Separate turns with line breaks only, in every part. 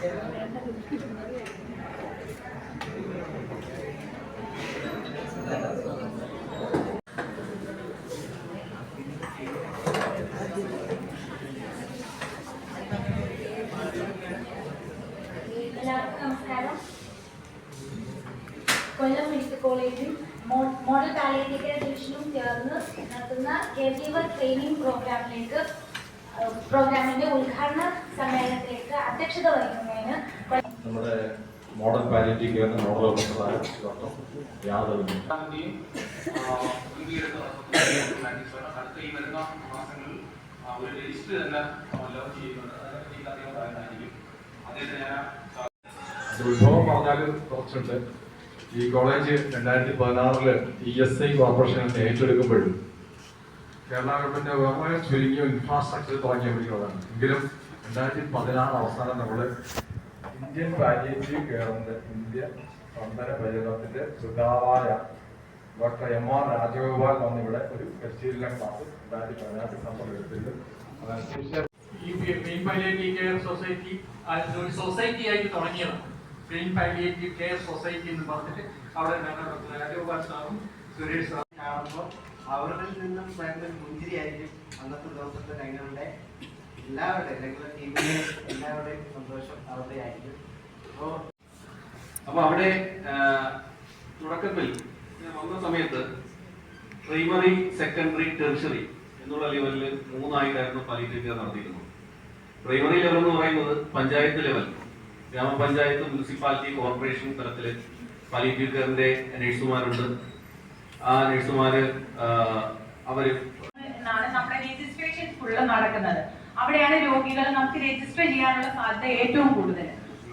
നമസ്കാരം. കൊല്ലം മെഡിക്കൽ കോളേജും model palliative care ഡിവിഷനും ചേർന്ന് നടത്തുന്ന കെയർ ഗീവർ ട്രെയിനിങ് പ്രോഗ്രാമിന്റെ ഉദ്ഘാടന സമ്മേളനത്തിലേക്ക് അധ്യക്ഷത വഹിക്കുന്നതിന്
നമ്മുടെ മോഡൽ പാലിയേറ്റീവ് കെയറിന്റെ നോഡൽ ഓഫീസറായ ഡോക്ടർ യാദവ്
ഒരു രജിസ്റ്റർ തന്നെ ലോഞ്ച് ചെയ്യുന്നുണ്ട്.
ഉത്ഭവം പറഞ്ഞാൽ കുറച്ചുണ്ട്. ഈ കോളേജ് 2016 ESI കോർപ്പറേഷൻ ഏറ്റെടുക്കുമ്പോഴും കേരള ഗവൺമെന്റ് വളരെ ചുരുങ്ങിയ ഇൻഫ്രാസ്ട്രക്ചർ തുടങ്ങിയപ്പോഴാണ്. എങ്കിലും 2016 അവസാനം നമ്മൾ ഇന്ത്യൻ പാലിയേറ്റീവ് കെയറിന്റെ ഇന്ത്യ സ്പന്ദന പരിചരണത്തിന്റെ പിതാവായ ഡോക്ടർ MR രാജഗോപാൽ വന്നിവിടെ ഒരു പരിശീലന ക്ലാസ് 2018 സംബന്ധിച്ചിട്ടുണ്ട്.
ഈ ഗ്രീൻ പാലിയേറ്റീവ് കെയർ സൊസൈറ്റി ഒരു സൊസൈറ്റി ആയിട്ട് തുടങ്ങിയതാണ്. ഗ്രീൻ പാലിയേറ്റീവ് കെയർ സൊസൈറ്റി എന്ന് പറഞ്ഞിട്ട് അവിടെ രാജഗോപാൽ സാറും സുരേഷ് സാറും
കാണുമ്പോൾ അവരിൽ നിന്നും ഭയങ്കര പുഞ്ചിരിയായിരിക്കും അന്നത്തെ ദിവസത്തെ ഞങ്ങളുടെ എല്ലാവരുടെയും ഞങ്ങളുടെ ടീമിലെ എല്ലാവരുടെയും സന്തോഷം അവരുടെ ആയിരിക്കും.
അപ്പൊ അവിടെ തുടക്കത്തിൽ വന്ന സമയത്ത് പ്രൈമറി, സെക്കൻഡറി, ടെർഷറി എന്നുള്ള ലെവലിൽ 3ആയിട്ടായിരുന്നു പാലിയേറ്റീവ് കെയർ നടത്തിയിരുന്നത്. പ്രൈമറി ലെവൽ എന്ന് പറയുന്നത് പഞ്ചായത്ത് ലെവൽ, ഗ്രാമപഞ്ചായത്ത്, മുനിസിപ്പാലിറ്റി, കോർപ്പറേഷൻ തലത്തില് പാലിയേറ്റീവ് കെയറിന്റെ നഴ്സുമാരുണ്ട്. ആ നഴ്സുമാര് അവര്
നമ്മുടെ രജിസ്ട്രേഷൻ ഫുള്ള് നടക്കുന്നത് അവിടെയാണ്. രോഗികൾ നമുക്ക് രജിസ്റ്റർ ചെയ്യാനുള്ള സാധ്യത ഏറ്റവും കൂടുതൽ.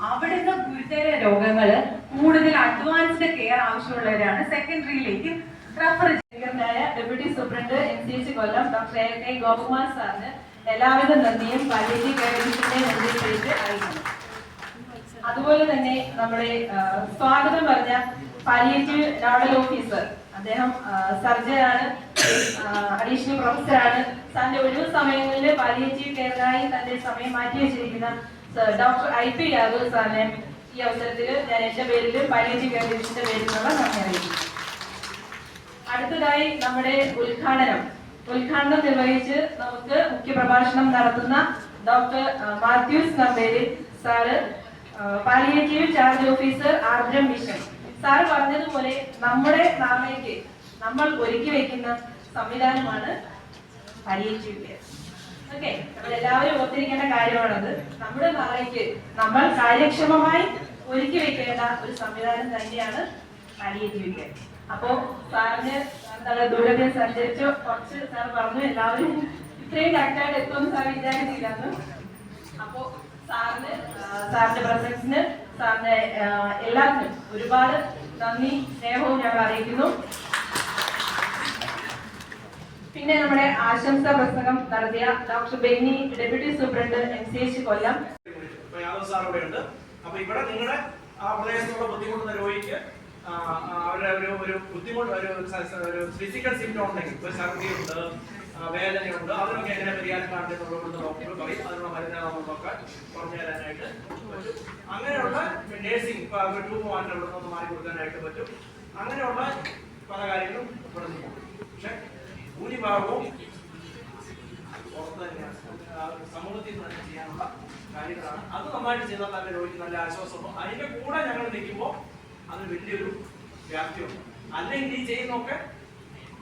അവിടുന്ന് ഗുരുതര രോഗങ്ങൾ, കൂടുതൽ അഡ്വാൻസ്ഡ് കെയർ ആവശ്യമുള്ളവരാണ് സെക്കൻഡറിയിലേക്ക് റെഫർ ചെയ്യുന്നതായ deputy superintendent MCH Kollam doctor A.K. Gopakumar സാറിന് എല്ലാവിധ നന്ദിയും പാലിയേറ്റീവ് കെയർ ഡിവിഷന്റെ നെഞ്ചിലേക്ക് അറിയിക്കുന്നു. അതുപോലെ തന്നെ നമ്മുടെ സ്വാഗതം പറഞ്ഞ പാലിയേറ്റീവ് നോഡൽ ഓഫീസർ, അദ്ദേഹം സർജനാണ്, അഡീഷണൽ പ്രൊഫസറാണ്. തന്റെ ഒഴിവ് സമയങ്ങളിൽ പാലിയേറ്റീവ് കെയറിനായി തന്റെ സമയം മാറ്റി വെച്ചിരിക്കുന്ന ഡോക്ടർ IP യാദവ് സാറിനെ ഈ അവസരത്തിൽ ഞാൻ എന്റെ പേരിലും പാലിയേറ്റീവ് കെയർ ഡിവിഷന്റെ പേരിലുള്ള നന്ദി അറിയിക്കുന്നു. അടുത്തതായി നമ്മുടെ ഉദ്ഘാടനം നിർവഹിച്ച് നമുക്ക് മുഖ്യപ്രഭാഷണം നടത്തുന്ന doctor Mathews Namperi sir, palliative charge officer, Aardram mission. Sir പറഞ്ഞതുപോലെ നമ്മുടെ നാളേക്ക് നമ്മൾ ഒരുക്കി വെക്കുന്ന സംവിധാനമാണ് പാലിയേറ്റീവ് കെയർ. ഓക്കെ, നമ്മൾ എല്ലാവരും ഓർത്തിരിക്കേണ്ട കാര്യമാണത്. നമ്മുടെ നാളേക്ക് നമ്മൾ കാര്യക്ഷമമായി ഒരുക്കി വെക്കേണ്ട ഒരു സംവിധാനം തന്നെയാണ് പാലിയേറ്റീവ് കെയർ. അപ്പോ സാറിന് നല്ല ദൂരത്തിൽ സഞ്ചരിച്ചു കുറച്ച് സാർ പറഞ്ഞു, എല്ലാവരും ഇത്രയും കറക്റ്റായിട്ട് എത്തുമെന്ന് സാർ വിചാരിച്ചില്ലാന്ന്. അപ്പോ സാറിന്റെ പ്രസൻസിന് സാറിന്റെ എല്ലാത്തിനും ഒരുപാട് നന്ദി, സ്നേഹവും ഞങ്ങൾ അറിയിക്കുന്നു. പിന്നെ നമ്മുടെ ആശംസാ പ്രസംഗം നടത്തിയ doctor Benny, deputy superintendent MCH കൊല്ലം.
സാർ ഇവിടെ ഉണ്ട്. അപ്പൊ ഇവിടെ നിങ്ങളുടെ ആ പ്രദേശത്തുള്ള ബുദ്ധിമുട്ടുന്ന രോഗിക്ക് അവരുടെ ഒരു ബുദ്ധിമുട്ട്, ഒരു ഫിസിക്കൽ സിംറ്റം ഉണ്ടെങ്കിൽ, ഒരു ഛർദിയുണ്ട്, വേദനയുണ്ട്, അതിനൊക്കെ എങ്ങനെ പരിഹാരം കാണുന്നത് ഡോക്ടർ പറയും. അതിനുള്ള മരുന്ന് നമുക്കൊക്കെ പറഞ്ഞു തരാനായിട്ട് പറ്റും. അങ്ങനെയുള്ള നേഴ്സിംഗ് ട്യൂബ് മാറ്റി അവിടെ നിന്ന് മാറി കൊടുക്കാനായിട്ട് പറ്റും. അങ്ങനെയുള്ള പല കാര്യങ്ങളും ഇവിടെ ചെയ്യാം. പക്ഷെ ഭൂരിഭാഗവും പുറത്ത് തന്നെയാണ്, സമൂഹത്തിൽ നിന്ന് തന്നെ ചെയ്യാനുള്ള കാര്യങ്ങളാണ്. അത് നന്നായിട്ട് ചെയ്താൽ തന്നെ രോഗിക്ക് നല്ല ആശ്വാസമുണ്ട്. അതിന്റെ കൂടെ ഞങ്ങൾ നിൽക്കുമ്പോൾ അത് വലിയൊരു വ്യാപ്തിയുണ്ട്. അല്ലെങ്കിൽ ഈ ചെയ്യുന്നൊക്കെ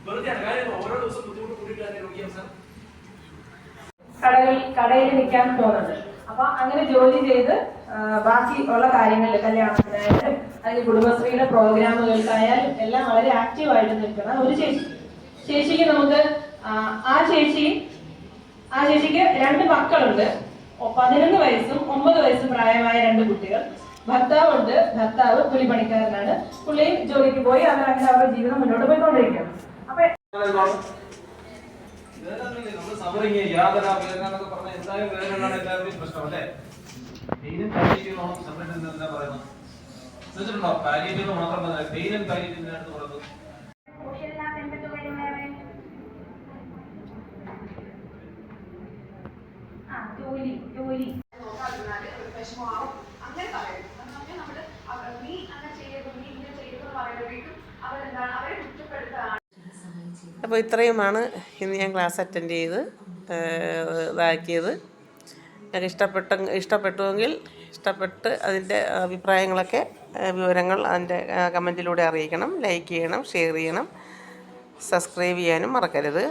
വെറുതെയാണ്. കാര്യം ഓരോ ദിവസം ബുദ്ധിമുട്ട് കൂടിയിട്ട് തന്നെ രോഗി അവസാനം
കടയിൽ നിൽക്കാൻ പോകുന്നത്. അപ്പൊ അങ്ങനെ ജോലി ചെയ്ത് ബാക്കി ഉള്ള കാര്യങ്ങളിൽ, കല്യാണത്തിനായാലും അല്ലെങ്കിൽ കുടുംബശ്രീയുടെ പ്രോഗ്രാമുകൾക്കായാലും എല്ലാം വളരെ ആക്റ്റീവായിട്ട് നിൽക്കുന്ന ഒരു ചേച്ചിക്ക് നമുക്ക് ആ ചേച്ചിക്ക് 2 മക്കളുണ്ട്. 11 വയസ്സും 9 വയസ്സും പ്രായമായ 2 കുട്ടികൾ. ഭർത്താവുണ്ട്. ഭർത്താവ് കൂലിപ്പണിക്കാരനാണ്. പുള്ളി ജോലിക്ക് പോയി അങ്ങനെ അവരുടെ ജീവിതം മുന്നോട്ട് പോയിക്കൊണ്ടിരിക്കുകയാണ്. അപ്പൊ
യാതൊരു വേദന എന്നൊക്കെ പറഞ്ഞാൽ എന്തായാലും വേദനകളാണ് എല്ലാവരുടെയും പ്രശ്നം അല്ലേ? പെയിനും പാലിയേറ്റീവും സെപ്പറേറ്റ് എന്താ പറയുന്നത് ശ്രദ്ധിച്ചിട്ടുണ്ടോ? പാലിയേറ്റീവ് മാത്രം പെയിനും പാലിയേറ്റീവിനായിട്ട് പറയുന്നത്.
ജോലി വിഷമമാവും.
അപ്പോൾ ഇത്രയുമാണ് ഇന്ന് ഞാൻ ക്ലാസ് അറ്റൻഡ് ചെയ്ത് ഇതാക്കിയത്. എനിക്ക് ഇഷ്ടപ്പെട്ടുവെങ്കിൽ ഇഷ്ടപ്പെട്ട് അതിൻ്റെ അഭിപ്രായങ്ങളൊക്കെ വിവരങ്ങൾ അതിൻ്റെ കമൻറ്റിലൂടെ അറിയിക്കണം. ലൈക്ക് ചെയ്യണം, ഷെയർ ചെയ്യണം, സബ്സ്ക്രൈബ് ചെയ്യാനും മറക്കരുത്.